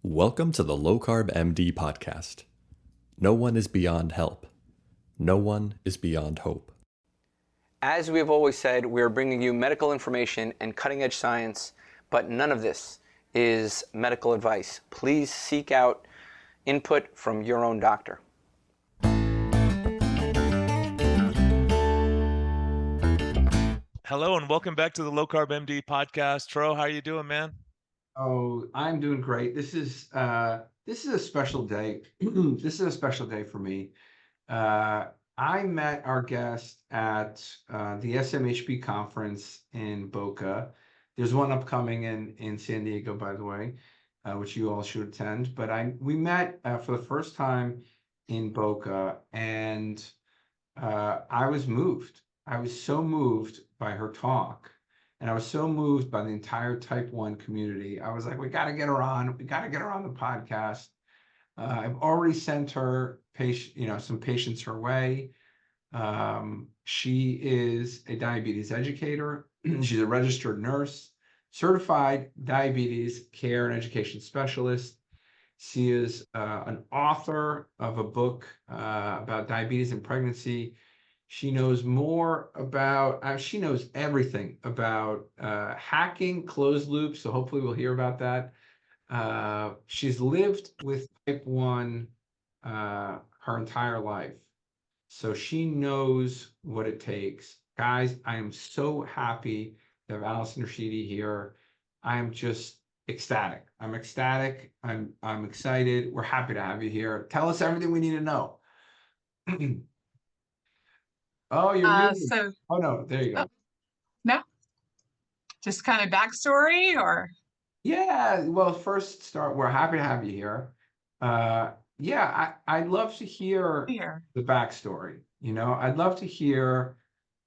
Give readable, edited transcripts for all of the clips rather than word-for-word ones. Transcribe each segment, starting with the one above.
Welcome to the Low Carb MD Podcast. No one is beyond help. No one is beyond hope. As we have always said, we are bringing you medical information and cutting-edge science, but none of this is medical advice. Please seek out input from your own doctor. Hello and welcome back to the Low Carb MD Podcast. Tro, how are you doing, man? Oh, I'm doing great. This is a special day. This is a special day for me. I met our guest at the SMHP conference in Boca. There's one upcoming in San Diego, by the way, which you all should attend. But we met for the first time in Boca, and I was moved. I was so moved by her talk. And I was so moved by the entire type 1 community. I was like, we got to get her on. We got to get her on the podcast. I've already sent her some patients her way. She is a diabetes educator. She's a registered nurse, certified diabetes care and education specialist. She is an author of a book about diabetes and pregnancy. She knows she knows everything about hacking closed loops. So hopefully we'll hear about that. She's lived with type 1 her entire life. So she knows what it takes. Guys, I am so happy to have Allison Herschede here. I am just ecstatic. I'm ecstatic. I'm excited. We're happy to have you here. Tell us everything we need to know. Oh, you're muted. Oh, no, there you go. No, just kind of backstory or? Yeah, well, first start, we're happy to have you here. I'd love to hear the backstory. I'd love to hear,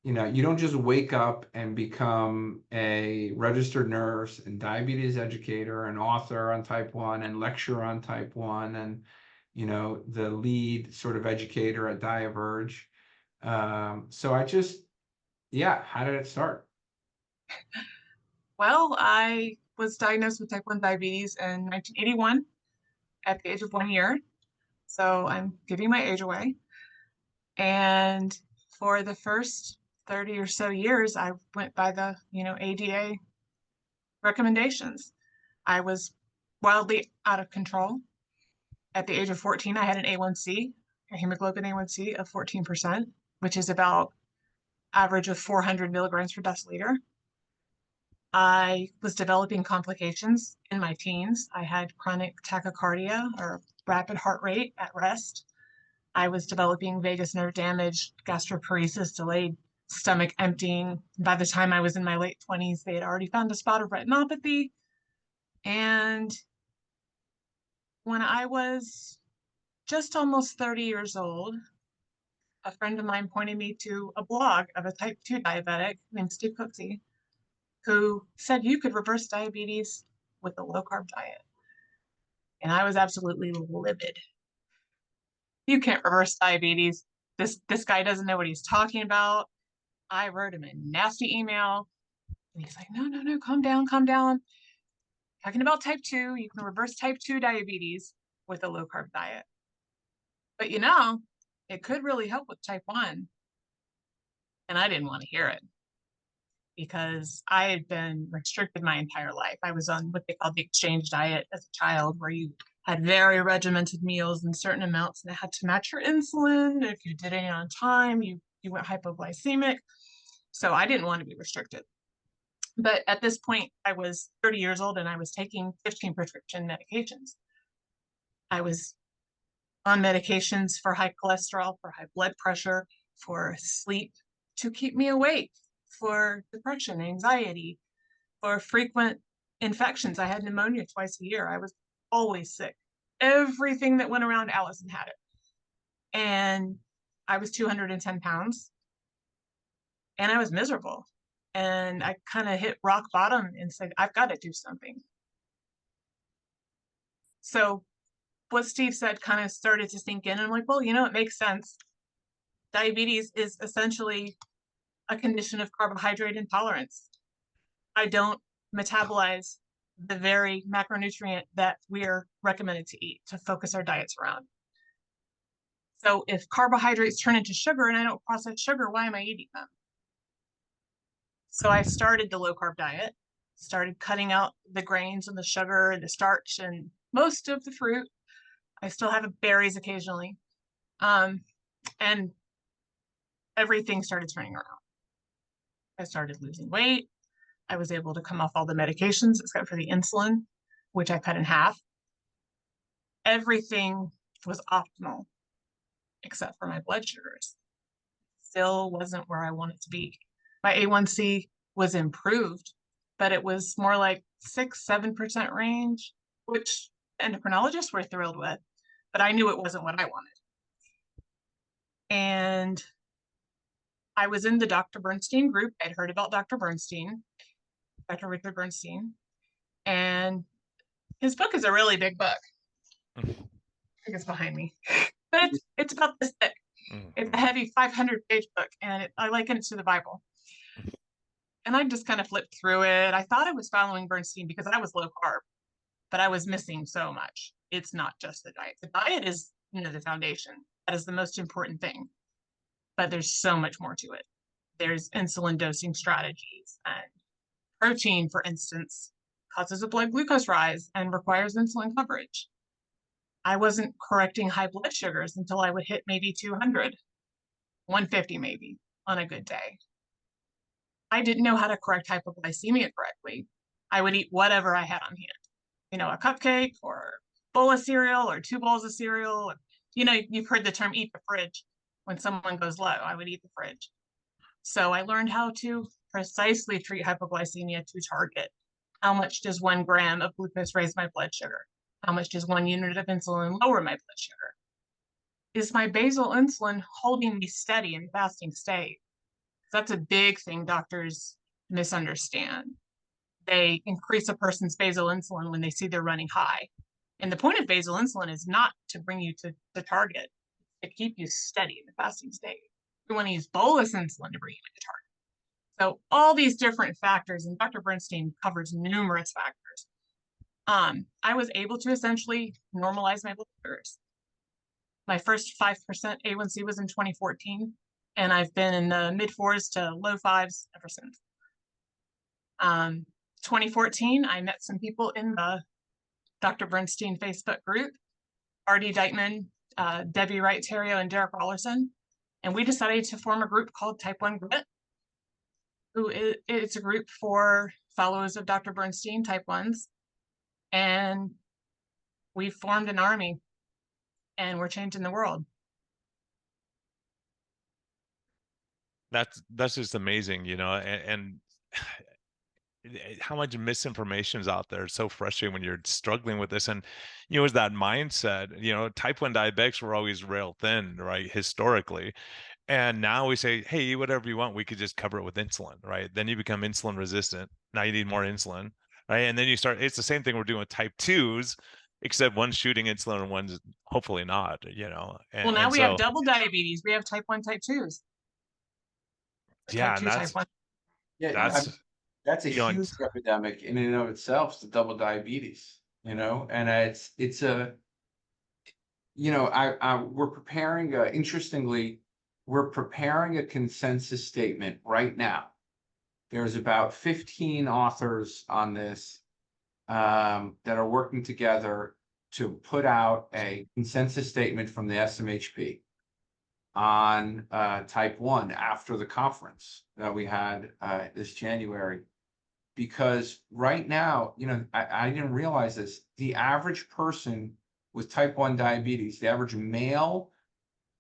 you don't just wake up and become a registered nurse and diabetes educator and author on type 1 and lecturer on type 1 and, the lead sort of educator at diaVerge. How did it start? Well, I was diagnosed with type 1 diabetes in 1981 at the age of 1 year. So I'm giving my age away. And for the first 30 or so years, I went by the, ADA recommendations. I was wildly out of control. At the age of 14, I had an A1C, a hemoglobin A1C of 14%, which is about average of 400 milligrams per deciliter. I was developing complications in my teens. I had chronic tachycardia or rapid heart rate at rest. I was developing vagus nerve damage, gastroparesis, delayed stomach emptying. By the time I was in my late 20s, they had already found a spot of retinopathy. And when I was just almost 30 years old, a friend of mine pointed me to a blog of a type 2 diabetic named Steve Cooksey, who said you could reverse diabetes with a low-carb diet. And I was absolutely livid. You can't reverse diabetes. This guy doesn't know what he's talking about. I wrote him a nasty email. And he's like, no, calm down. Talking about type 2, you can reverse type 2 diabetes with a low-carb diet. But it could really help with type 1. And I didn't want to hear it because I had been restricted my entire life. I was on what they call the exchange diet as a child, where you had very regimented meals in certain amounts and it had to match your insulin. If you did it on time, you went hypoglycemic. So I didn't want to be restricted. But at this point, I was 30 years old and I was taking 15 prescription medications. I was on medications for high cholesterol, for high blood pressure, for sleep, to keep me awake, for depression, anxiety, for frequent infections. I had pneumonia twice a year. I was always sick. Everything that went around, Allison had it. And I was 210 pounds and I was miserable. And I kind of hit rock bottom and said, I've got to do something. So what Steve said kind of started to sink in. And I'm like, well, it makes sense. Diabetes is essentially a condition of carbohydrate intolerance. I don't metabolize the very macronutrient that we're recommended to eat, to focus our diets around. So if carbohydrates turn into sugar and I don't process sugar, why am I eating them? So I started the low carb diet, started cutting out the grains and the sugar and the starch and most of the fruit. I still have berries occasionally. And everything started turning around. I started losing weight. I was able to come off all the medications except for the insulin, which I cut in half. Everything was optimal except for my blood sugars. Still wasn't where I wanted to be. My A1C was improved, but it was more like 6-7% range, which endocrinologists were thrilled with, but I knew it wasn't what I wanted. And I was in the Dr. Bernstein group. I'd heard about Dr. Bernstein, Dr. Richard Bernstein, and his book is a really big book. I think it's behind me, but it's about this thick. It's a heavy 500-page book, and I liken it to the Bible. And I just kind of flipped through it. I thought I was following Bernstein because I was low carb, but I was missing so much. It's not just the diet. The diet is, the foundation. That is the most important thing. But there's so much more to it. There's insulin dosing strategies, and protein, for instance, causes a blood glucose rise and requires insulin coverage. I wasn't correcting high blood sugars until I would hit maybe 200, 150 maybe on a good day. I didn't know how to correct hypoglycemia correctly. I would eat whatever I had on hand, a cupcake or a bowl of cereal or 2 bowls of cereal. You've heard the term eat the fridge. When someone goes low, I would eat the fridge. So I learned how to precisely treat hypoglycemia to target. How much does 1 gram of glucose raise my blood sugar? How much does 1 unit of insulin lower my blood sugar? Is my basal insulin holding me steady in fasting state? That's a big thing doctors misunderstand. They increase a person's basal insulin when they see they're running high. And the point of basal insulin is not to bring you to the target, to keep you steady in the fasting state. You want to use bolus insulin to bring you to target. So all these different factors, and Dr. Bernstein covers numerous factors. I was able to essentially normalize my blood sugars. My first 5% A1C was in 2014, and I've been in the mid-4s to low 5s ever since. 2014, I met some people in the Dr. Bernstein Facebook group, Artie Dykman, Debbie Wright-Terrio, and Derek Rollerson, and we decided to form a group called Type 1 Grit. It's a group for followers of Dr. Bernstein, Type 1s, and we formed an army, and we're changing the world. That's just amazing, and how much misinformation is out there. It's so frustrating when you're struggling with this. And, is that mindset, type 1 diabetics were always rail thin, right? Historically. And now we say, hey, eat whatever you want. We could just cover it with insulin, right? Then you become insulin resistant. Now you need more insulin, right? And then it's the same thing we're doing with type 2s, except one's shooting insulin and one's hopefully not, Well, now we have double diabetes. We have type 1, type 2s. Yeah, type 2, type 1. Yeah, that's a huge epidemic in and of itself, the double diabetes, and it's a, we're preparing, interestingly, we're preparing a consensus statement right now. There's about 15 authors on this that are working together to put out a consensus statement from the SMHP on type 1 after the conference that we had this January. Because right now, I didn't realize this, the average person with type 1 diabetes, the average male,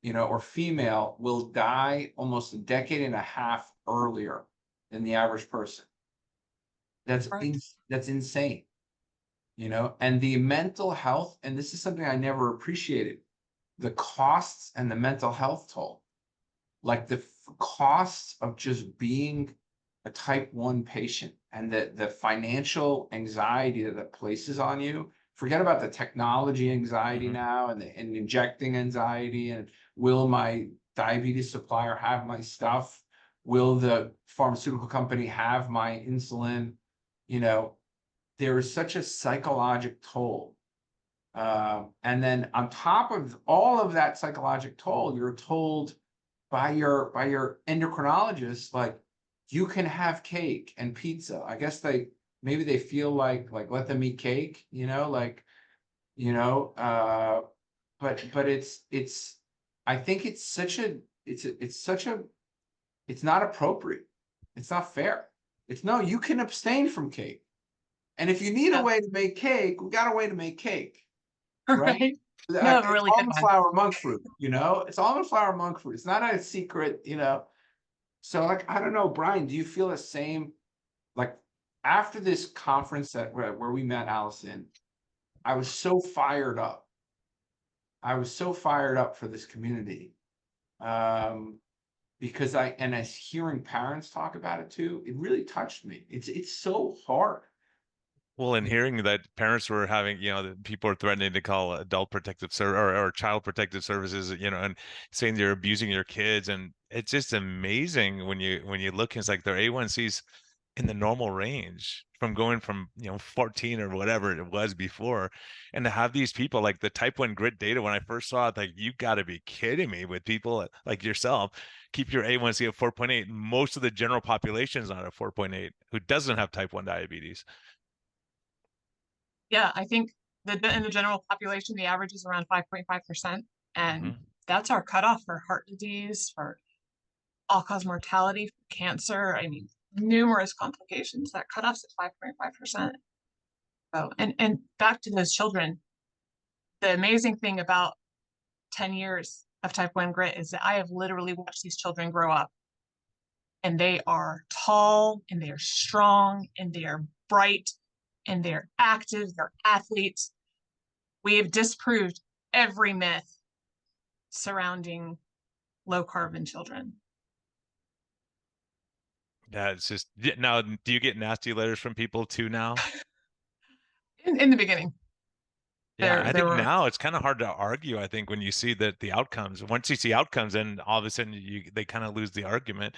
or female will die almost a decade and a half earlier than the average person. That's insane, and the mental health, and this is something I never appreciated, the costs and the mental health toll, like the costs of just being a type 1 patient and the financial anxiety that places on you. Forget about the technology anxiety now and injecting anxiety, and will my diabetes supplier have my stuff? Will the pharmaceutical company have my insulin? there is such a psychological toll. And then on top of all of that psychological toll, you're told by your endocrinologist, like, you can have cake and pizza. I guess maybe they feel like let them eat cake, but it's I think it's not appropriate. It's not fair. No, you can abstain from cake. And if you need a way to make cake, we got a way to make cake. Right? Right. No, It's really good almond one. flour monk fruit, it's almond flour monk fruit. It's not a secret, So I don't know, Brian, do you feel the same? Like, after this conference where we met Allison, I was so fired up. For this community. Because as hearing parents talk about it too, it really touched me. It's so hard. Well, and hearing that parents were having, that people are threatening to call adult protective or child protective services, and saying they're abusing your kids, and it's just amazing when you look. It's like their A1C's in the normal range from going from 14 or whatever it was before, and to have these people like the type 1 grit data. When I first saw it, like, you got to be kidding me, with people like yourself keep your A1C at 4.8. Most of the general population is not at 4.8 who doesn't have type 1 diabetes. Yeah, I think that in the general population, the average is around 5.5%. And that's our cutoff for heart disease, for all-cause mortality, for cancer. I mean, numerous complications. That cutoff's at 5.5%. So, and back to those children, the amazing thing about 10 years of type 1 grit is that I have literally watched these children grow up. And they are tall, and they are strong, and they are bright, and they're active, they're athletes. We have disproved every myth surrounding low carb in children. Yeah, it's just, now, do you get nasty letters from people too now? In the beginning. Yeah, I think were, now it's kind of hard to argue. I think when you see that the outcomes, once you see outcomes, and all of a sudden they kind of lose the argument.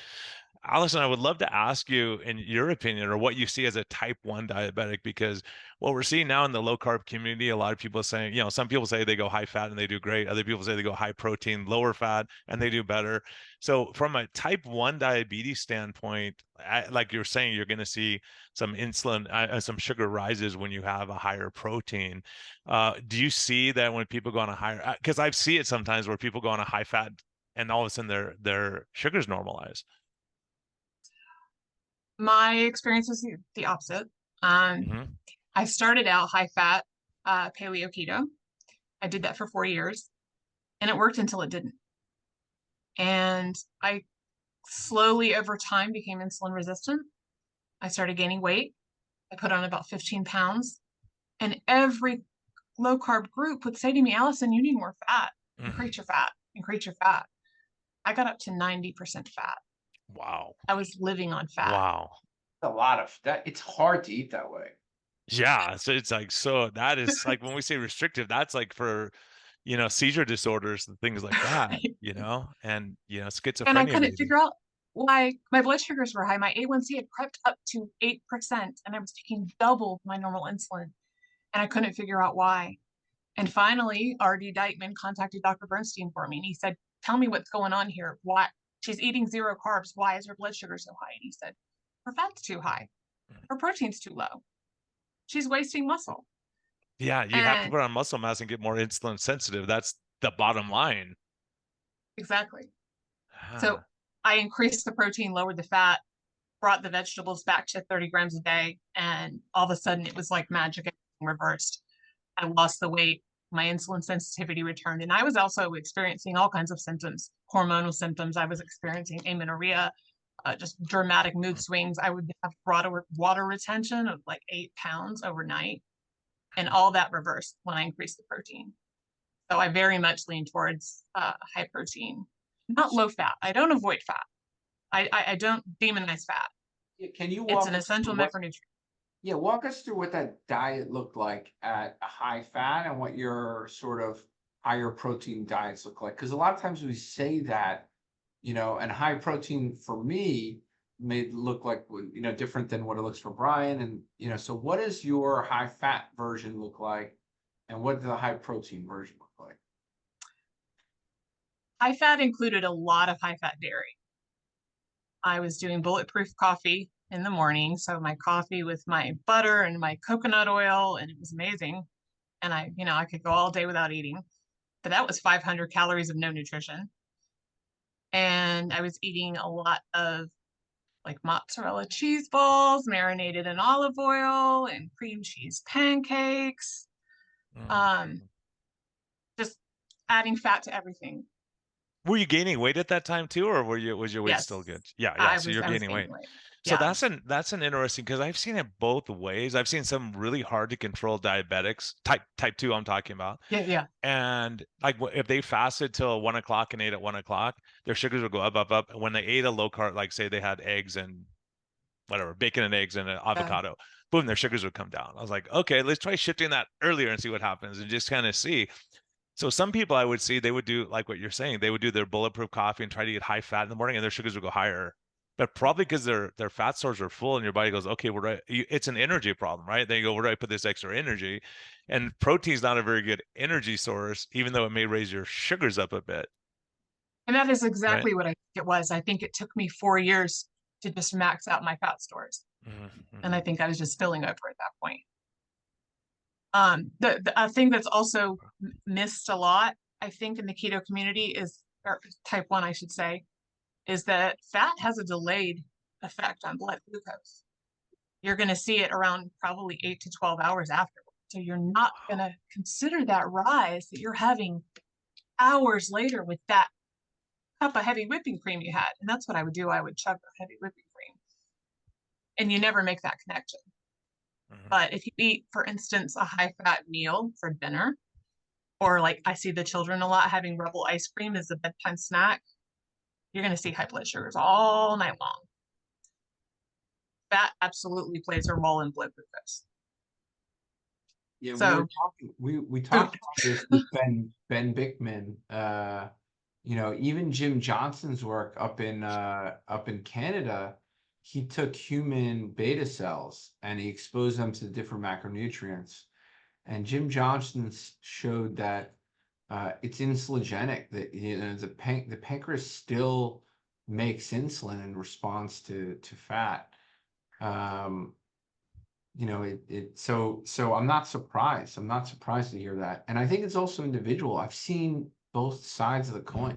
Alison, I would love to ask you, in your opinion, or what you see as a type 1 diabetic, because what we're seeing now in the low carb community, a lot of people are saying, some people say they go high fat and they do great. Other people say they go high protein, lower fat, and they do better. So from a type 1 diabetes standpoint, like you're saying, you're going to see some insulin, some sugar rises when you have a higher protein. Do you see that when people go on a higher, because I see it sometimes where people go on a high fat and all of a sudden their sugars normalize? my experience was the opposite. I started out high fat, paleo keto. I did that for 4 years, and it worked until it didn't. And I slowly over time became insulin resistant. I started gaining weight. I put on about 15 pounds, and every low carb group would say to me, Allison, you need more fat. Increase your fat, increase your fat. I got up to 90% fat. Wow. I was living on fat. Wow. A lot of that. It's hard to eat that way. Yeah. So it's like, so that is like, when we say restrictive, that's like for, seizure disorders and things like that, and, schizophrenia. And I couldn't maybe. figure out why my blood sugars were high. My A1C had crept up to 8%, and I was taking double my normal insulin, and I couldn't figure out why. And finally, R.D. Dykman contacted Dr. Bernstein for me, and he said, tell me what's going on here. Why she's eating 0 carbs. Why is her blood sugar so high? And he said, her fat's too high. Her protein's too low. She's wasting muscle. Yeah, you have to put on muscle mass and get more insulin sensitive. That's the bottom line. Exactly. So I increased the protein, lowered the fat, brought the vegetables back to 30 grams a day, and all of a sudden it was like magic, reversed. I lost the weight, my insulin sensitivity returned, and I was also experiencing all kinds of symptoms, hormonal symptoms. I was experiencing amenorrhea, just dramatic mood swings. I would have water retention of like 8 pounds overnight, and all that reversed when I increased the protein. So I very much lean towards high protein, not low fat. I don't avoid fat. I don't demonize fat. Yeah, can you It's an essential macronutrient. Yeah, walk us through what that diet looked like at a high fat and what your sort of higher protein diets look like. Because a lot of times we say that, and high protein for me may look like, different than what it looks for Brian. And, so what does your high fat version look like? And what does the high protein version look like? High fat included a lot of high fat dairy. I was doing bulletproof coffee in the morning. So my coffee with my butter and my coconut oil, and it was amazing. And I could go all day without eating, but that was 500 calories of no nutrition. And I was eating a lot of like mozzarella cheese balls marinated in olive oil and cream cheese pancakes. Just adding fat to everything. Were you gaining weight at that time too, or was your weight Yes. still good? Yeah. So you're gaining weight. So Yeah. that's an interesting, because I've seen it both ways. I've seen some really hard to control diabetics, type 2 I'm talking about. Yeah. And like if they fasted till 1 o'clock and ate at 1 o'clock, their sugars would go up. And when they ate a low carb, like say they had eggs and whatever, bacon and eggs and an avocado, boom, their sugars would come down. I was like, okay, let's try shifting that earlier and see what happens, and just kind of see. So some people I would see, they would do like what you're saying. They would do their bulletproof coffee and try to get high fat in the morning, and their sugars would go higher. But probably because their fat stores are full, and your body goes, okay, it's an energy problem, right? Then you go, where do I put this extra energy? And protein is not a very good energy source, even though it may raise your sugars up a bit. And that is exactly what I think it was. I think it took me 4 years to just max out my fat stores. Mm-hmm. And I think I was just spilling over at that point. The thing that's also missed a lot, I think, in the keto community is, or type 1, I should say, is that fat has a delayed effect on blood glucose. You're going to see it around probably 8 to 12 hours afterwards. So you're not going to consider that rise that you're having hours later with that cup of heavy whipping cream you had. And that's what I would do. I would chug the heavy whipping cream. And you never make that connection. Mm-hmm. But if you eat, for instance, a high fat meal for dinner, or like I see the children a lot having Rebel ice cream as a bedtime snack, you're going to see high blood sugars all night long. Fat absolutely plays a role in blood glucose. Yeah, so, we talked about this with Ben Bickman. Even Jim Johnson's work up in Canada, he took human beta cells and he exposed them to different macronutrients. And Jim Johnson showed that it's insulinogenic, that the pancreas still makes insulin in response to fat. So I'm not surprised. I'm not surprised to hear that. And I think it's also individual. I've seen both sides of the coin.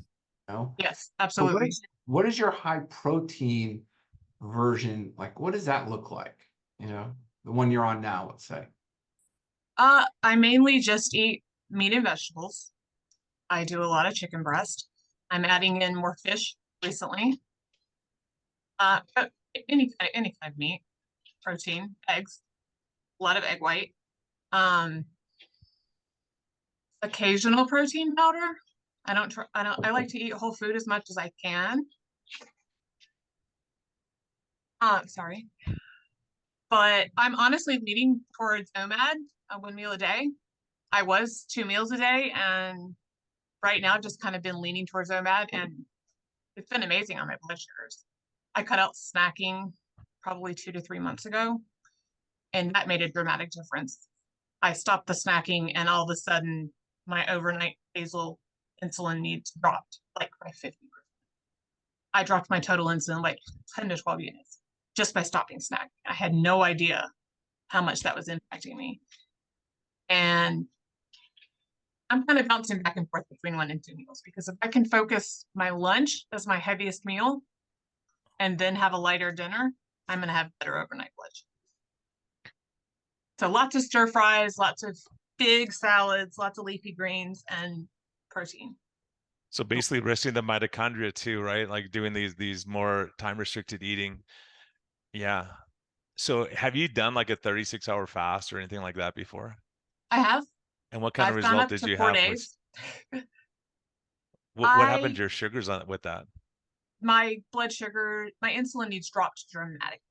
Yes, absolutely. What is your high protein version like? What does that look like? The one you're on now, let's say. I mainly just eat meat and vegetables. I do a lot of chicken breast. I'm adding in more fish recently. But any kind of meat, protein, eggs, a lot of egg white. Occasional protein powder. I like to eat whole food as much as I can. Sorry. But I'm honestly leaning towards OMAD, 1 meal a day. I was 2 meals a day, and right now I've just kind of been leaning towards OMAD, and it's been amazing on my blood sugars. I cut out snacking probably 2 to 3 months ago, and that made a dramatic difference. I stopped the snacking, and all of a sudden my overnight basal insulin needs dropped like by 50%. I dropped my total insulin like 10 to 12 units just by stopping snacking. I had no idea how much that was impacting me. And I'm kind of bouncing back and forth between 1 and 2 meals, because if I can focus my lunch as my heaviest meal and then have a lighter dinner, I'm going to have better overnight blood sugar. So lots of stir fries, lots of big salads, lots of leafy greens, and protein. So basically resting the mitochondria too, right? Like doing these more time restricted eating. Yeah. So have you done like a 36-hour fast or anything like that before? I have. And what kind of result did you have? 4 days. What happened to your sugars on it with that? My blood sugar, my insulin needs dropped dramatically.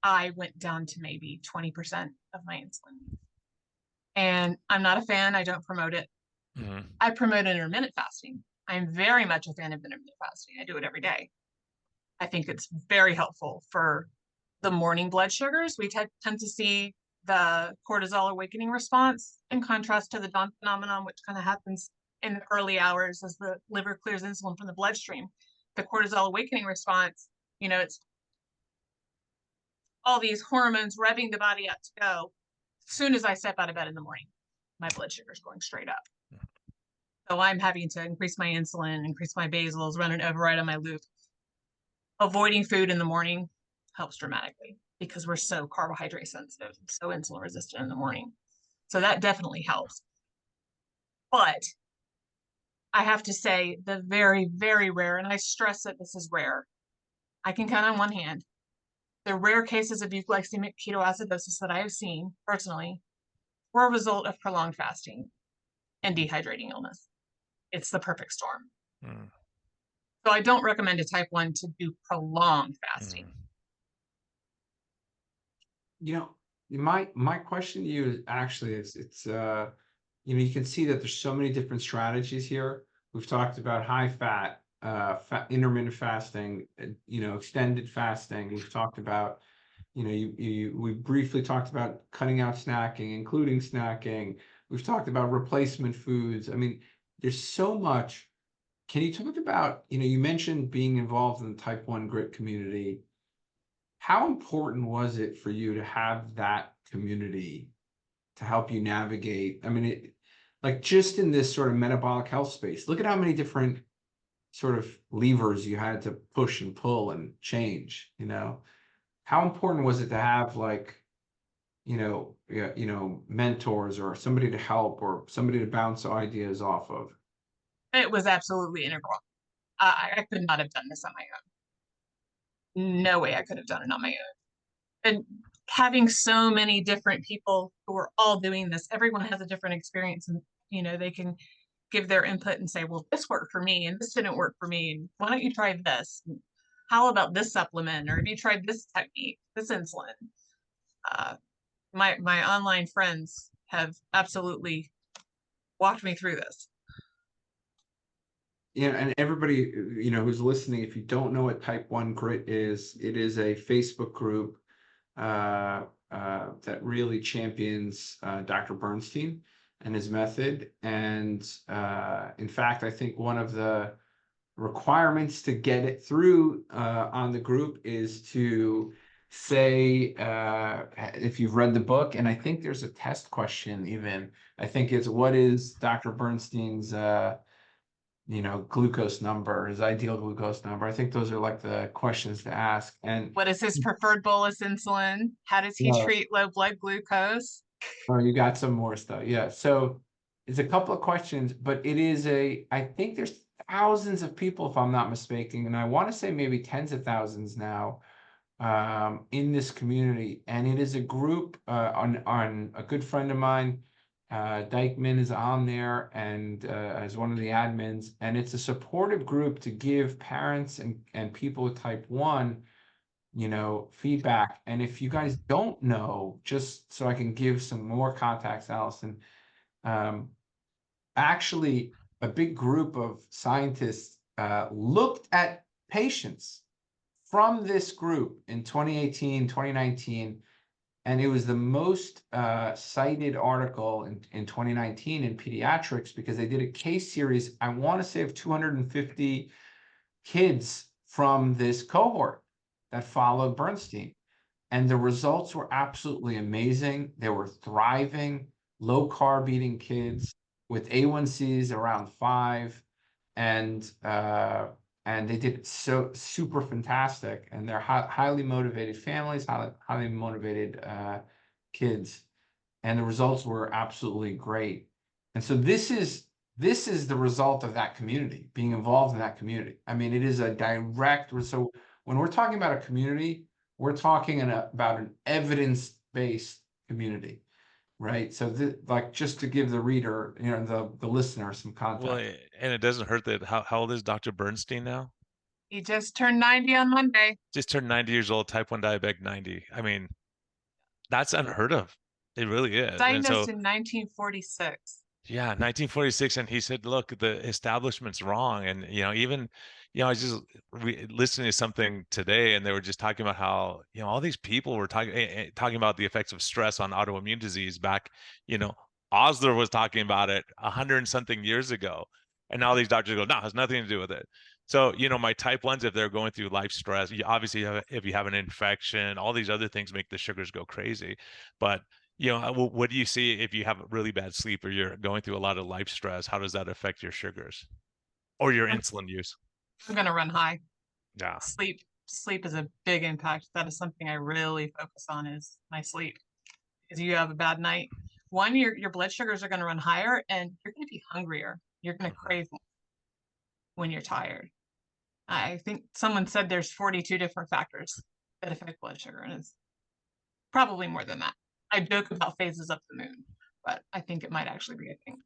I went down to maybe 20% of my insulin. And I'm not a fan. I don't promote it. Mm-hmm. I promote intermittent fasting. I'm very much a fan of intermittent fasting. I do it every day. I think it's very helpful for the morning blood sugars. We tend to see the cortisol awakening response in contrast to the dawn phenomenon, which kind of happens in the early hours as the liver clears insulin from the bloodstream. The cortisol awakening response, it's all these hormones revving the body up to go. As soon as I step out of bed in the morning, my blood sugar is going straight up. So I'm having to increase my insulin, increase my basals, run an override on my loop. Avoiding food in the morning helps dramatically because we're so carbohydrate sensitive, so insulin resistant in the morning. So that definitely helps. But I have to say the very, very rare, and I stress that this is rare. I can count on one hand. The rare cases of euglycemic ketoacidosis that I have seen personally were a result of prolonged fasting and dehydrating illness. It's the perfect storm. So I don't recommend a type 1 to do prolonged fasting. My question to you is actually it's you can see that there's so many different strategies here. We've talked about high fat, intermittent fasting, extended fasting. We've talked about, we briefly talked about cutting out snacking, including snacking. We've talked about replacement foods. I mean, there's so much. Can you talk about, you mentioned being involved in the type 1 grit community. How important was it for you to have that community to help you navigate? I mean, like just in this sort of metabolic health space, look at how many different sort of levers you had to push and pull and change, How important was it to have mentors or somebody to help or somebody to bounce ideas off of? It was absolutely integral. I could not have done this on my own. No way I could have done it on my own. And having so many different people who are all doing this, everyone has a different experience, and they can give their input and say, well, this worked for me and this didn't work for me. And why don't you try this? And how about this supplement? Or have you tried this technique, this insulin? My online friends have absolutely walked me through this. And everybody, who's listening, if you don't know what type 1 grit is, it is a Facebook group that really champions Dr. Bernstein and his method. And in fact, I think one of the requirements to get it through on the group is to say if you've read the book, and I think there's a test question even. I think it's, what is Dr. Bernstein's glucose number, his ideal glucose number. I think those are like the questions to ask. And what is his preferred bolus insulin? How does he treat low blood glucose? Oh, you got some more stuff. Yeah. So it's a couple of questions, but it is I think there's thousands of people, if I'm not mistaken, and I want to say maybe tens of thousands now in this community. And it is a group on a good friend of mine, Dykeman, is on there and as one of the admins, and it's a supportive group to give parents and people with type 1 feedback. And if you guys don't know, just so I can give some more contacts, Allison, actually a big group of scientists looked at patients from this group in 2018, 2019, and it was the most cited article in 2019 in pediatrics because they did a case series, I want to say, of 250 kids from this cohort that followed Bernstein. And the results were absolutely amazing. They were thriving, low carb eating kids with A1Cs around 5. And they did so super fantastic, and they're highly motivated families, highly motivated kids, and the results were absolutely great. And so this is the result of that community, being involved in that community. I mean, it is a direct. So when we're talking about a community, we're talking about an evidence-based community, right? So just to give the reader, the listener, some context. Well, and it doesn't hurt that. How old is Dr. Bernstein now? He just turned 90 on Monday. Just turned 90 years old, type 1 diabetic, 90. I mean, that's unheard of. It really is. Diagnosed in 1946. Yeah, 1946, and he said, "Look, the establishment's wrong." And even, I was just listening to something today, and they were just talking about how all these people were talking about the effects of stress on autoimmune disease back. You know, Osler was talking about it 100 and something years ago, and now these doctors go, "No, it has nothing to do with it." So, my type ones, if they're going through life stress, obviously, if you have an infection, all these other things make the sugars go crazy, but what do you see if you have really bad sleep or you're going through a lot of life stress? How does that affect your sugars or your I'm, insulin use? I'm going to run high. Yeah. Sleep is a big impact. That is something I really focus on, is my sleep. Because you have a bad night, one, your blood sugars are going to run higher, and you're going to be hungrier. You're going to crave more when you're tired. I think someone said there's 42 different factors that affect blood sugar, and it's probably more than that. I joke about phases of the moon, but I think it might actually be a thing.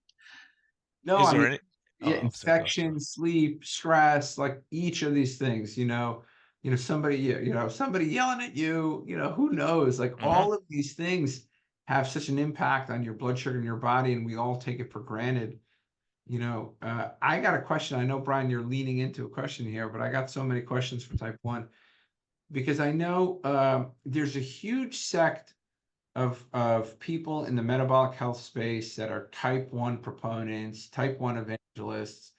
No, Is I there mean, any? yeah, Oh, sorry, go ahead, sorry. infection, sleep, stress, like each of these things, somebody, somebody yelling at you, who knows? Like Mm-hmm. all of these things have such an impact on your blood sugar in your body, and we all take it for granted. I got a question. I know, Brian, you're leaning into a question here, but I got so many questions for type 1 because I know there's a huge sect of people in the metabolic health space that are type 1 proponents, type 1 evangelists,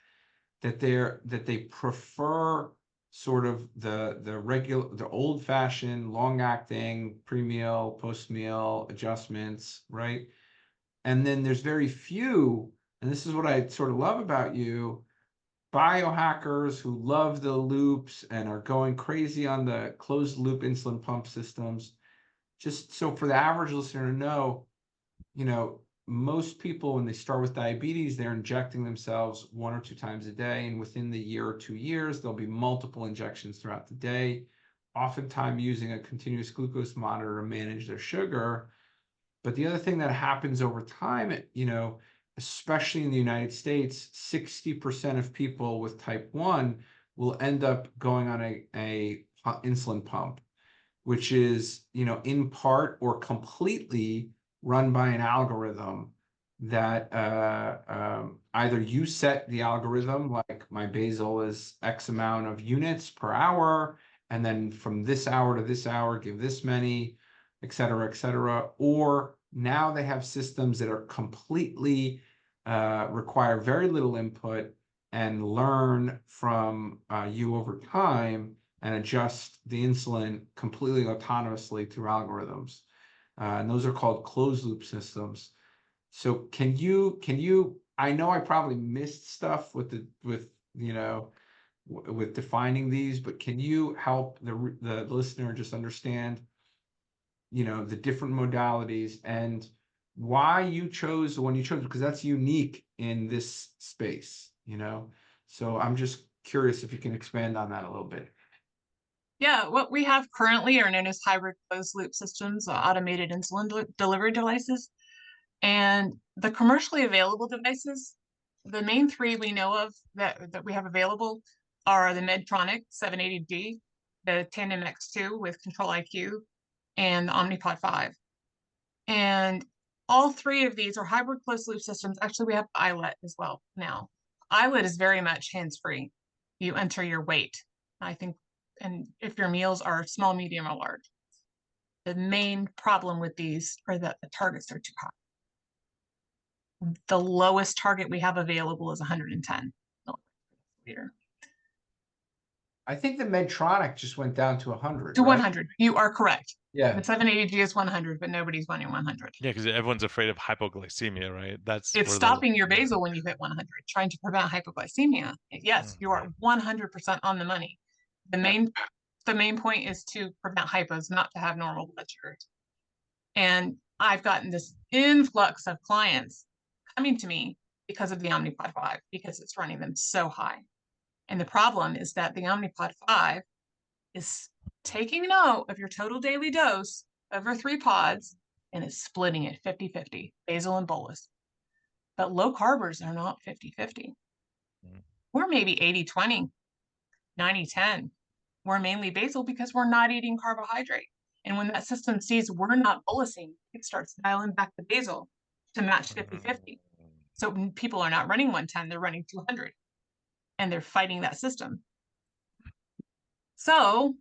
that they prefer sort of the old fashioned long acting pre-meal, post-meal adjustments, right? And then there's very few, and this is what I sort of love about you, biohackers who love the loops and are going crazy on the closed loop insulin pump systems. Just so for the average listener to know, most people, when they start with diabetes, they're injecting themselves 1 or 2 times a day. And within the year or 2 years, there'll be multiple injections throughout the day, oftentimes using a continuous glucose monitor to manage their sugar. But the other thing that happens over time, especially in the United States, 60% of people with type 1 will end up going on a insulin pump, which is, in part or completely run by an algorithm that either you set the algorithm, like my basal is X amount of units per hour, and then from this hour to this hour, give this many, et cetera, or now they have systems that are completely require very little input and learn from you over time and adjust the insulin completely autonomously through algorithms. And those are called closed loop systems. So can you, I know I probably missed stuff with with defining these, but can you help the listener just understand, the different modalities and why you chose the one you chose, because that's unique in this space, So I'm just curious if you can expand on that a little bit. Yeah, what we have currently are known as hybrid closed loop systems, automated insulin delivery devices. And the commercially available devices, the main 3 we know of that we have available are the Medtronic 780G, the Tandem X2 with Control IQ, and the Omnipod 5. And all 3 of these are hybrid closed loop systems. Actually, we have iLet as well now. iLet is very much hands-free. You enter your weight, I think, and if your meals are small, medium, or large. The main problem with these are that the targets are too high. The lowest target we have available is 110 milligrams I think the Medtronic just went down to 100, to right? 100. You are correct. Yeah. The 780G is 100, but nobody's running 100. Yeah, because everyone's afraid of hypoglycemia, right? That's It's where stopping your basal when you hit 100, trying to prevent hypoglycemia. Yes, you are 100% on the money. The main point is to prevent hypos, not to have normal blood sugar. And I've gotten this influx of clients coming to me because of the Omnipod 5, because it's running them so high. And the problem is that the Omnipod 5 is taking note of your total daily dose over 3 pods and is splitting it 50-50, basal and bolus. But low carbers are not 50-50. We're maybe 80-20, 90-10. We're mainly basal because we're not eating carbohydrate. And when that system sees we're not bolusing, it starts dialing back the basal to match 50-50. So people are not running 110, they're running 200, and they're fighting that system. So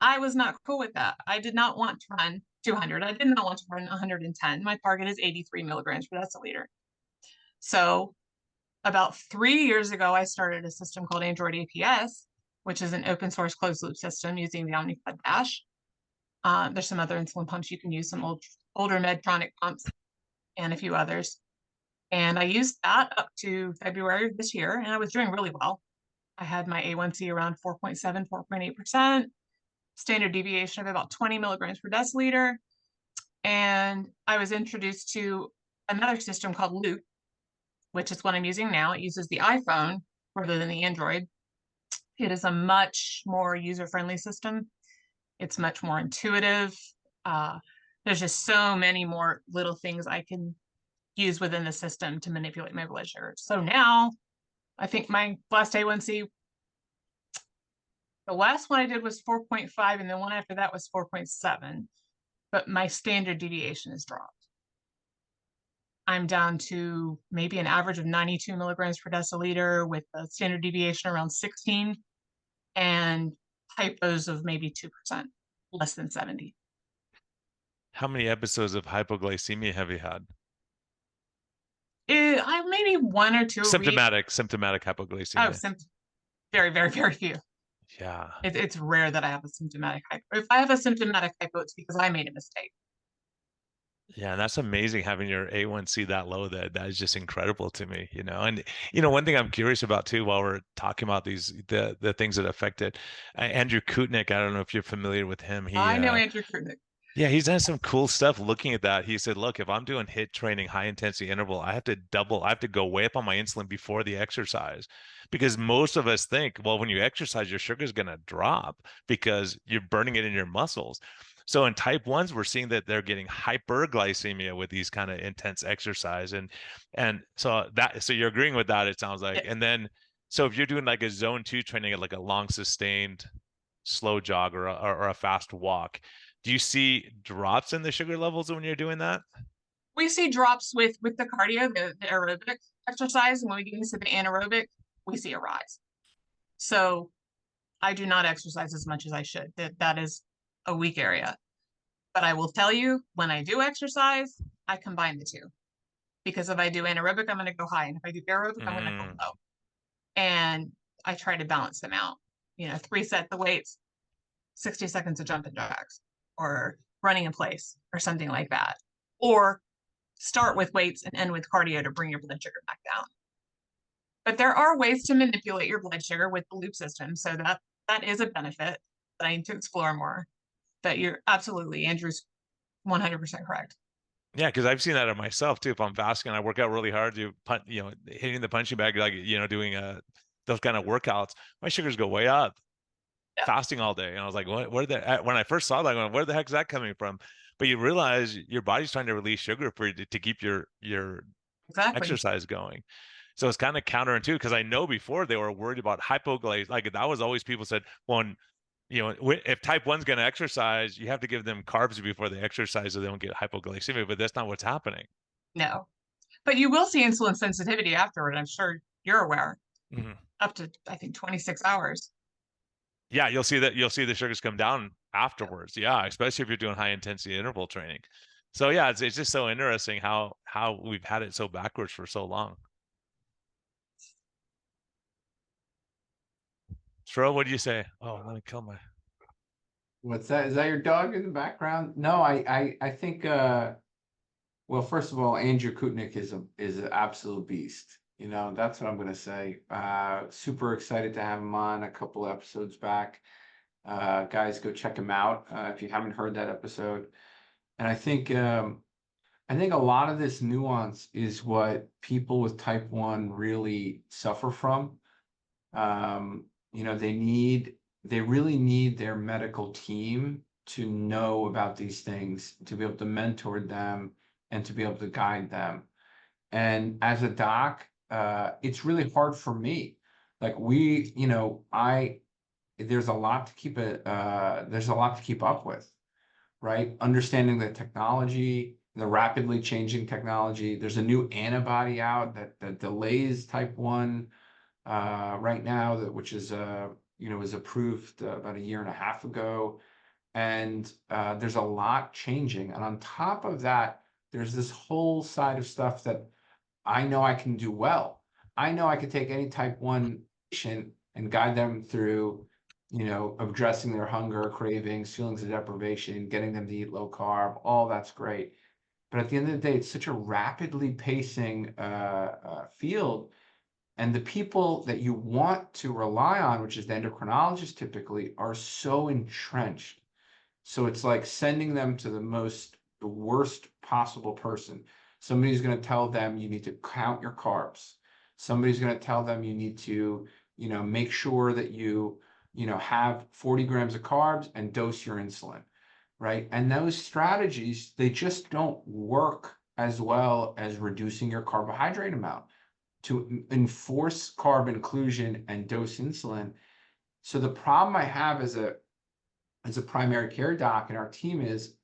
I was not cool with that. I did not want to run 200. I did not want to run 110. My target is 83 milligrams per deciliter. So about 3 years ago, I started a system called Android APS, which is an open source closed loop system using the Omnipod Dash. There's some other insulin pumps you can use, some older Medtronic pumps and a few others. And I used that up to February of this year, and I was doing really well. I had my A1C around 4.7, 4.8%, standard deviation of about 20 milligrams per deciliter. And I was introduced to another system called Loop, which is what I'm using now. It uses the iPhone rather than the Android. It is a much more user-friendly system. It's much more intuitive. There's just so many more little things I can use within the system to manipulate my blood sugar. So now I think my last A1C, the last one I did was 4.5, and the one after that was 4.7, but my standard deviation has dropped. I'm down to maybe an average of 92 milligrams per deciliter with a standard deviation around 16 and hypos of maybe 2%, less than 70. How many episodes of hypoglycemia have you had? I maybe one or two. Symptomatic hypoglycemia. Oh, very, very, very few. Yeah. It's rare that I have a symptomatic hypo. If I have a symptomatic hypo, it's because I made a mistake. Yeah, and that's amazing having your A1C that low. That is just incredible to me, you know. And you know, one thing I'm curious about too, while we're talking about the things that affect it, Andrew Kutnick. I don't know if you're familiar with him. I know Andrew Kutnick. Yeah, he's done some cool stuff looking at that. He said, look, if I'm doing HIIT training, high intensity interval, I have to go way up on my insulin before the exercise. Because most of us think, well, when you exercise, your sugar is going to drop because you're burning it in your muscles. So in type 1s, we're seeing that they're getting hyperglycemia with these kind of intense exercise. And so you're agreeing with that, it sounds like. Yeah. And then, so if you're doing like a zone 2 training, like a long sustained slow jog or a fast walk, do you see drops in the sugar levels when you're doing that? We see drops with the cardio, the aerobic exercise. And when we get into the anaerobic, we see a rise. So I do not exercise as much as I should. That is a weak area. But I will tell you, when I do exercise, I combine the two. Because if I do anaerobic, I'm going to go high. And if I do aerobic, I'm going to go low. And I try to balance them out. 3 sets the weights, 60 seconds of jumping jacks, or running in place, or something like that. Or start with weights and end with cardio to bring your blood sugar back down. But there are ways to manipulate your blood sugar with the loop system. So that is a benefit that I need to explore more. But you're absolutely, Andrew's 100% correct. Yeah, because I've seen that in myself too. If I'm fasting, I work out really hard, hitting the punching bag, like doing those kind of workouts, my sugars go way up. Yeah. Fasting all day, and I was like, when I first saw that, I went, where the heck is that coming from? But you realize your body's trying to release sugar for you to keep your exactly. Exercise going. So it's kind of counterintuitive, because I know before they were worried about hypoglycemia. Like that was always, people said, well, if type 1's going to exercise, you have to give them carbs before they exercise so they don't get hypoglycemia, but that's not what's happening. No, but you will see insulin sensitivity afterward. I'm sure you're aware. Mm-hmm. Up to, I think, 26 hours. Yeah, you'll see the sugars come down afterwards. Yeah, especially if you're doing high intensity interval training. So yeah, it's just so interesting how we've had it so backwards for so long. Tro, what do you say? Oh, let me kill my. What's that? Is that your dog in the background? No, I think. Well, first of all, Andrew Kutnick is an absolute beast. That's what I'm going to say. Super excited to have him on a couple episodes back. Guys, go check him out if you haven't heard that episode. And I think a lot of this nuance is what people with type 1 really suffer from. They really need their medical team to know about these things, to be able to mentor them and to be able to guide them. And as a doc, it's really hard for me. Like there's a lot to keep up with, right? Understanding the technology, the rapidly changing technology. There's a new antibody out that delays type 1 right now, which is was approved about a year and a half ago. And there's a lot changing. And on top of that, there's this whole side of stuff that I know I can do well. I know I can take any type 1 patient and guide them through, addressing their hunger, cravings, feelings of deprivation, getting them to eat low carb. All that's great. But at the end of the day, it's such a rapidly pacing field. And the people that you want to rely on, which is the endocrinologists typically, are so entrenched. So it's like sending them to the worst possible person. Somebody's going to tell them you need to count your carbs. Somebody's going to tell them you need to, make sure that you have 40 grams of carbs and dose your insulin, right? And those strategies, they just don't work as well as reducing your carbohydrate amount to enforce carb inclusion and dose insulin. So the problem I have as a primary care doc and our team is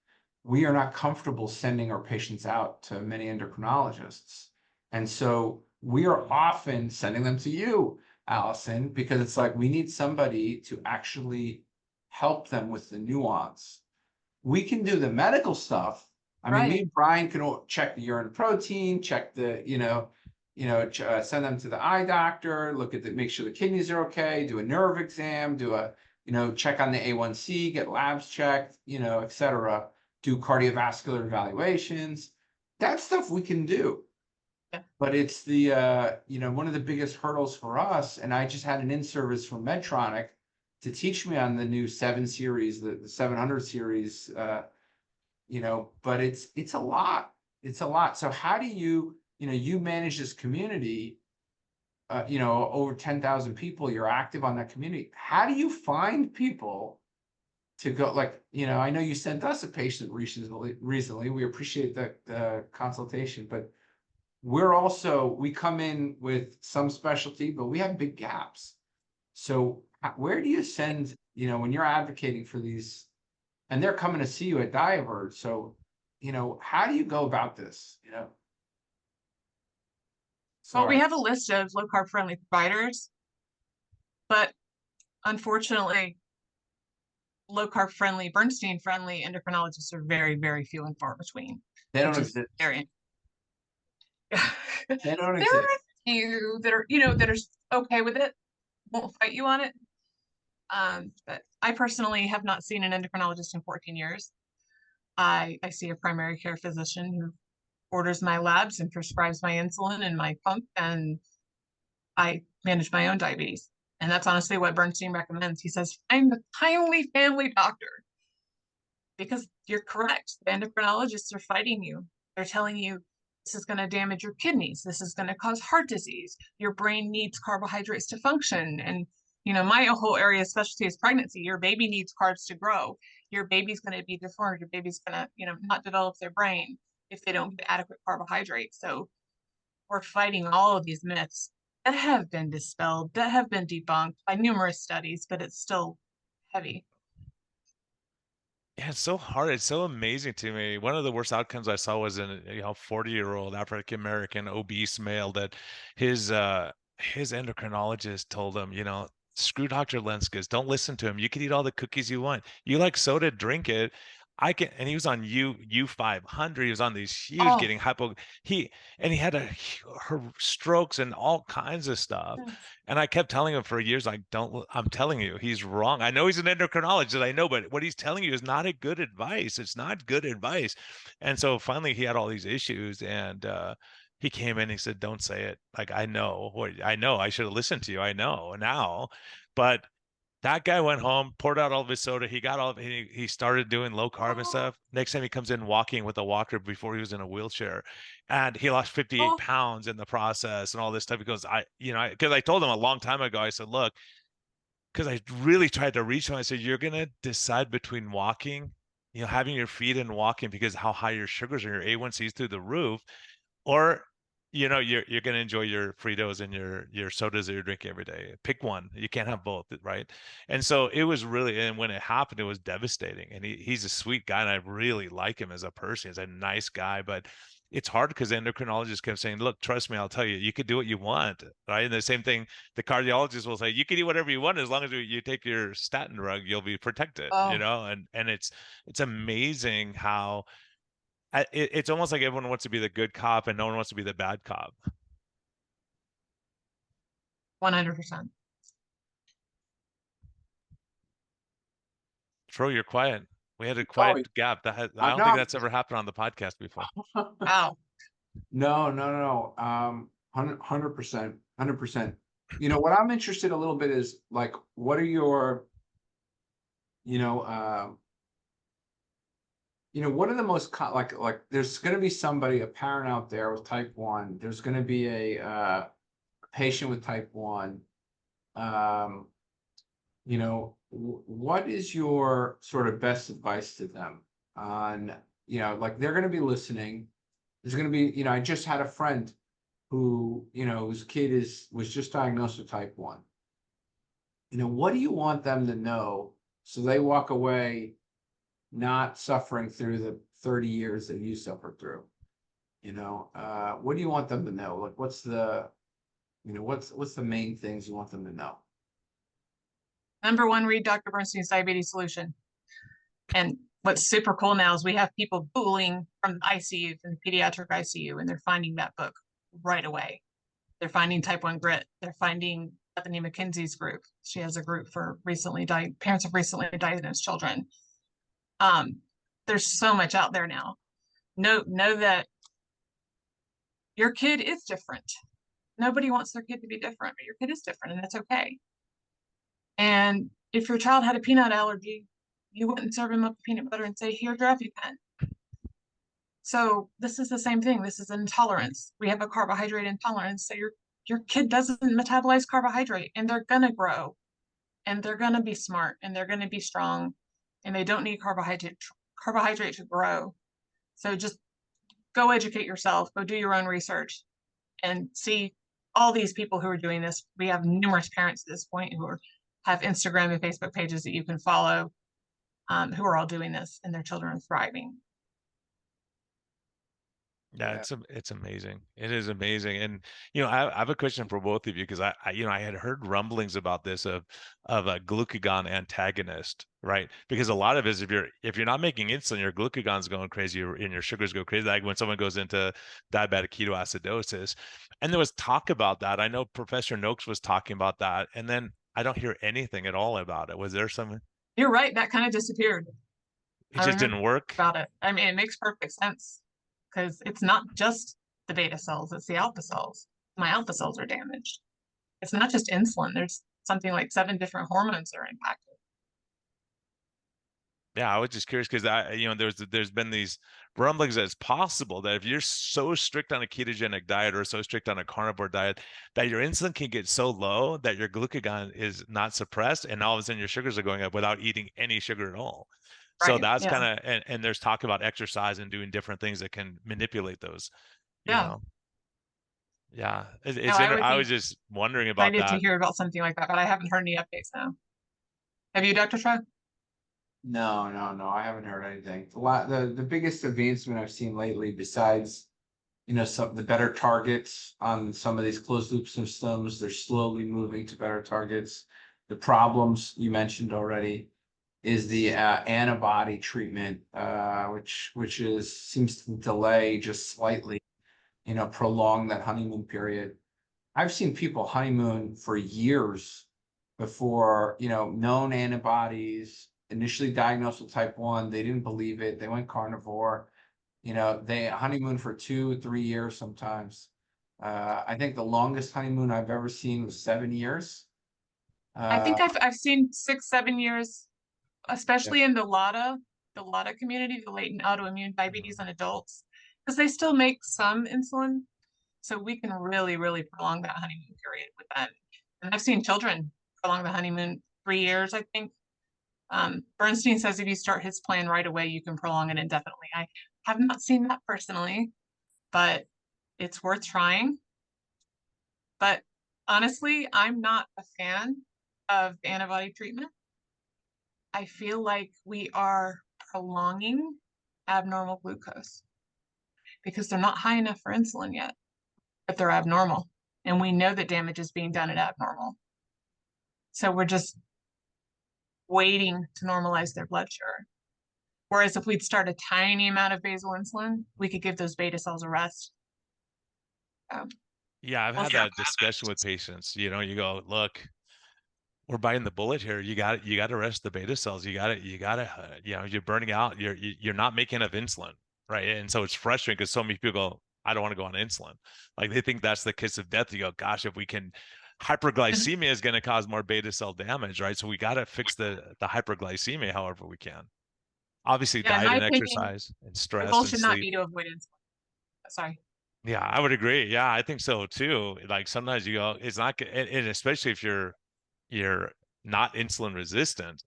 we are not comfortable sending our patients out to many endocrinologists. And so we are often sending them to you, Allison, because it's like we need somebody to actually help them with the nuance. We can do the medical stuff. I mean, me and Brian can check the urine protein, check the, send them to the eye doctor, make sure the kidneys are okay, do a nerve exam, check on the A1C, get labs checked, et cetera, do cardiovascular evaluations. That stuff we can do. Yeah. But it's the, one of the biggest hurdles for us. And I just had an in-service from Medtronic to teach me on the new 7 series, the 700 series, but it's a lot. It's a lot. So how do you manage this community, over 10,000 people, you're active on that community. How do you find people to go, I know you sent us a patient recently. We appreciate the consultation, but we come in with some specialty, but we have big gaps. So where do you send, when you're advocating for these, and they're coming to see you at diaVerge. So, how do you go about this, Well, we have a list of low carb friendly providers, but unfortunately, low carb friendly, Bernstein friendly endocrinologists are very, very few and far between. They don't exist. They don't exist. There are a few that are, that are okay with it, won't fight you on it. But I personally have not seen an endocrinologist in 14 years. I see a primary care physician who orders my labs and prescribes my insulin and my pump, and I manage my own diabetes. And that's honestly what Bernstein recommends. He says, I'm the timely family doctor. Because you're correct. The endocrinologists are fighting you. They're telling you this is going to damage your kidneys. This is going to cause heart disease. Your brain needs carbohydrates to function. And, my whole area of specialty is pregnancy. Your baby needs carbs to grow. Your baby's going to be deformed. Your baby's going to, not develop their brain if they don't get adequate carbohydrates. So we're fighting all of these myths that have been dispelled, that have been debunked by numerous studies, but it's still heavy. Yeah, it's so hard. It's so amazing to me. One of the worst outcomes I saw was in a 40-year-old African American obese male that his endocrinologist told him, screw Dr. Lenskis, don't listen to him. You can eat all the cookies you want. You like soda, drink it. And he was on U500. He was on these huge, getting he had her strokes and all kinds of stuff. And I kept telling him for years, I'm telling you, he's wrong. I know he's an endocrinologist, I know, but what he's telling you is not a good advice. It's not good advice. And so finally he had all these issues, and he came in and he said, don't say it. I know I should have listened to you. I know now, but that guy went home, poured out all of his soda. He got he started doing low carb and stuff. Next time he comes in walking with a walker, before he was in a wheelchair, and he lost 58 pounds in the process and all this stuff. He goes, because I told him a long time ago, I said, look, because I really tried to reach him. I said, you're going to decide between walking, having your feet and walking because how high your sugars are, your A1C is through the roof, or you're going to enjoy your Fritos and your sodas that you're drinking every day. Pick one. You can't have both, right? And so it was really, and when it happened, it was devastating. And he's a sweet guy, and I really like him as a person. He's a nice guy, but it's hard because the endocrinologist kept saying, "Look, trust me, I'll tell you, you could do what you want, right?" And the same thing, the cardiologist will say, "You can eat whatever you want as long as you take your statin drug, you'll be protected," Oh, And it's amazing how it's almost like everyone wants to be the good cop and no one wants to be the bad cop. 100%. Fro, you're quiet. We had a Oh, quiet gap. I don't no, think that's ever happened on the podcast before. Wow. no. 100%, 100%. What I'm interested a little bit is like, what are your, what are the most like? There's going to be somebody, a parent out there with type 1. There's going to be a patient with type 1. What is your sort of best advice to them on, like they're going to be listening. There's going to be, I just had a friend who, whose kid was just diagnosed with type 1. What do you want them to know so they walk away not suffering through the 30 years that you suffered through? What do you want them to know? Like, what's the main things you want them to know? Number one, read Dr. Bernstein's Diabetes Solution. And what's super cool now is we have people Googling from the ICU, from the pediatric ICU, and they're finding that book right away. They're finding Type 1 Grit. They're finding Bethany McKenzie's group. She has a group for parents of recently diagnosed children. There's so much out there now. Know that your kid is different. Nobody wants their kid to be different, but your kid is different, and that's okay. And if your child had a peanut allergy, you wouldn't serve him up peanut butter and say, "Here, grab your pen." So this is the same thing. This is an intolerance. We have a carbohydrate intolerance. So your kid doesn't metabolize carbohydrate, and they're gonna grow, and they're gonna be smart, and they're gonna be strong, and they don't need carbohydrate to grow. So just go educate yourself, go do your own research, and see all these people who are doing this. We have numerous parents at this point who have Instagram and Facebook pages that you can follow, who are all doing this, and their children are thriving. Yeah, it's amazing. It is amazing. And I have a question for both of you, because I had heard rumblings about this of a glucagon antagonist, right? Because a lot of it is, if you're not making insulin, your glucagon's going crazy and your sugars go crazy, like when someone goes into diabetic ketoacidosis. And there was talk about that. I know Professor Noakes was talking about that, and then I don't hear anything at all about it. Was there some? You're right, that kind of disappeared. It just didn't work about it. I mean, it makes perfect sense, because it's not just the beta cells, it's the alpha cells. My alpha cells are damaged. It's not just insulin. There's something like 7 different hormones that are impacted. Yeah, I was just curious because there's been these rumblings that it's possible that if you're so strict on a ketogenic diet or so strict on a carnivore diet, that your insulin can get so low that your glucagon is not suppressed, and all of a sudden your sugars are going up without eating any sugar at all. So Right, that's yeah. kind of, and there's talk about exercise and doing different things that can manipulate those. Yeah. Yeah. I was just wondering about excited that. to hear about something like that, but I haven't heard any updates now. Have you, Dr. Shaw? No, I haven't heard anything. The biggest advancement I've seen lately, besides some the better targets on some of these closed loop systems, they're slowly moving to better targets. The problems you mentioned already is the antibody treatment, which seems to delay just slightly, prolong that honeymoon period. I've seen people honeymoon for years before, known antibodies, initially diagnosed with type 1. They didn't believe it. They went carnivore. They honeymoon for 2-3 years sometimes. I think the longest honeymoon I've ever seen was 7 years. I think I've seen 6-7 years, especially in the LADA community, the latent autoimmune diabetes in adults, because they still make some insulin. So we can really, really prolong that honeymoon period with them. And I've seen children prolong the honeymoon 3 years, I think. Bernstein says if you start his plan right away, you can prolong it indefinitely. I have not seen that personally, but it's worth trying. But honestly, I'm not a fan of antibody treatment. I feel like we are prolonging abnormal glucose because they're not high enough for insulin yet, but they're abnormal. And we know that damage is being done at abnormal. So we're just waiting to normalize their blood sugar. Whereas if we'd start a tiny amount of basal insulin, we could give those beta cells a rest. Yeah, I've had that discussion with patients. You know, you go, look, we're biting the bullet here. You got to rest the beta cells. You got to, you know, you're burning out. You're not making enough insulin, right? And so it's frustrating because so many people go, I don't want to go on insulin. Like they think that's the kiss of death. You go, gosh, if we can, hyperglycemia is going to cause more beta cell damage, right? So we got to fix the hyperglycemia however we can. Obviously, Yeah, diet and exercise and the stress goal and should not sleep. be to avoid insulin. Sorry. Yeah, I would agree. Yeah, I think so too. Like sometimes you go, it's not, and especially if you're not insulin resistant,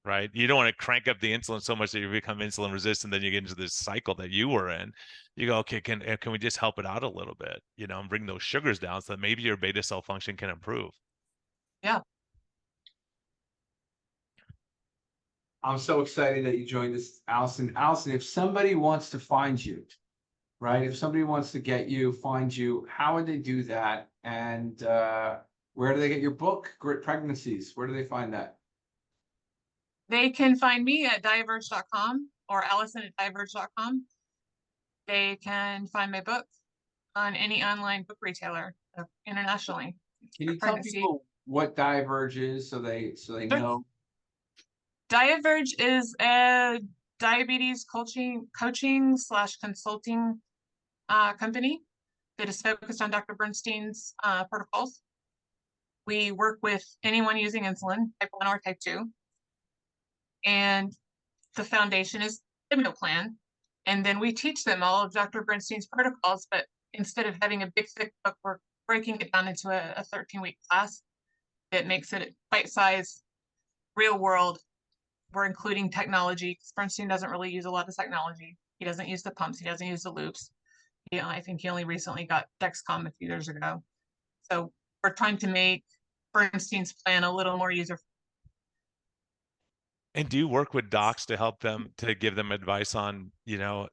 right? You don't want to crank up the insulin so much that you become insulin resistant, then you get into this cycle that you were in. You go, okay, can we just help it out a little bit, you know, and bring those sugars down so that maybe your beta cell function can improve. Yeah. I'm so excited that you joined us, Allison. Allison, if somebody wants to find you, right? If somebody wants to get you, find you, how would they do that? And where do they get your book, Grit Pregnancies? Where do they find that? They can find me at diaVerge.com or Alison at diaVerge.com. They can find my book on any online book retailer internationally. Can you tell people what diaVerge is so they know? diaVerge is a diabetes coaching / consulting company that is focused on Dr. Bernstein's protocols. We work with anyone using insulin, type 1 or type 2. And the foundation is the meal plan. And then we teach them all of Dr. Bernstein's protocols, but instead of having a big thick book, we're breaking it down into a 13-week class that makes it bite-sized, real world. We're including technology because Bernstein doesn't really use a lot of technology. He doesn't use the pumps. He doesn't use the loops. I think he only recently got Dexcom a few years ago. So we're trying to make Bernstein's plan a little more user-friendly. And do you work with docs to help them, to give them advice on, you know,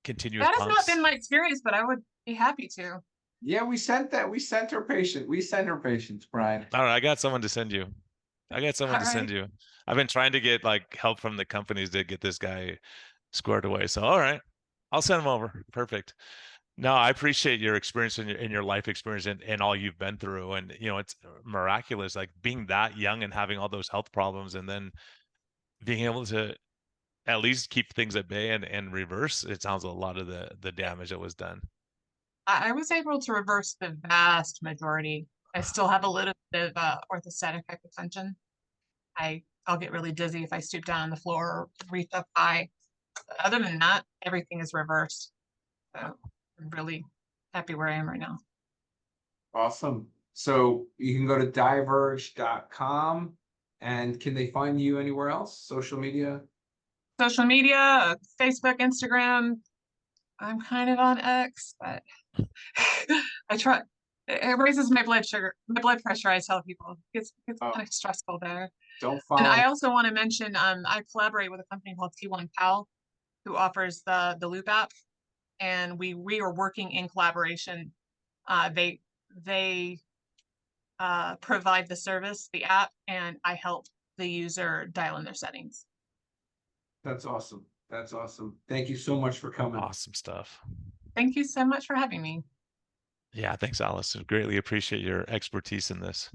continuous That has pumps? not been my experience, but I would be happy to. Yeah, we sent her patient. We send her patients, Brian. All right, I got someone to send you. Send you. I've been trying to get like help from the companies to get this guy squared away. So, all right, I'll send him over. Perfect. No, I appreciate your experience and your life experience and all you've been through. And, you know, it's miraculous, like being that young and having all those health problems and then being able to at least keep things at bay and reverse, it sounds, a lot of the damage that was done. I was able to reverse the vast majority. I still have a little bit of orthostatic hypotension. I'll get really dizzy if I stoop down on the floor or reach up high. But other than that, everything is reversed. So I'm really happy where I am right now. Awesome. So you can go to diaVerge.com, and can they find you anywhere else? Social media? Social media, Facebook, Instagram. I'm kind of on X, but I try. It raises my blood pressure. I tell people it's kind of stressful there. Don't follow. And I also want to mention, I collaborate with a company called T1 Pal, who offers the Loop app, and we are working in collaboration. They provide the service, the app, and I help the user dial in their settings. That's awesome. That's awesome. Thank you so much for coming. Awesome stuff. Thank you so much for having me. Yeah, thanks, Alison. Greatly appreciate your expertise in this.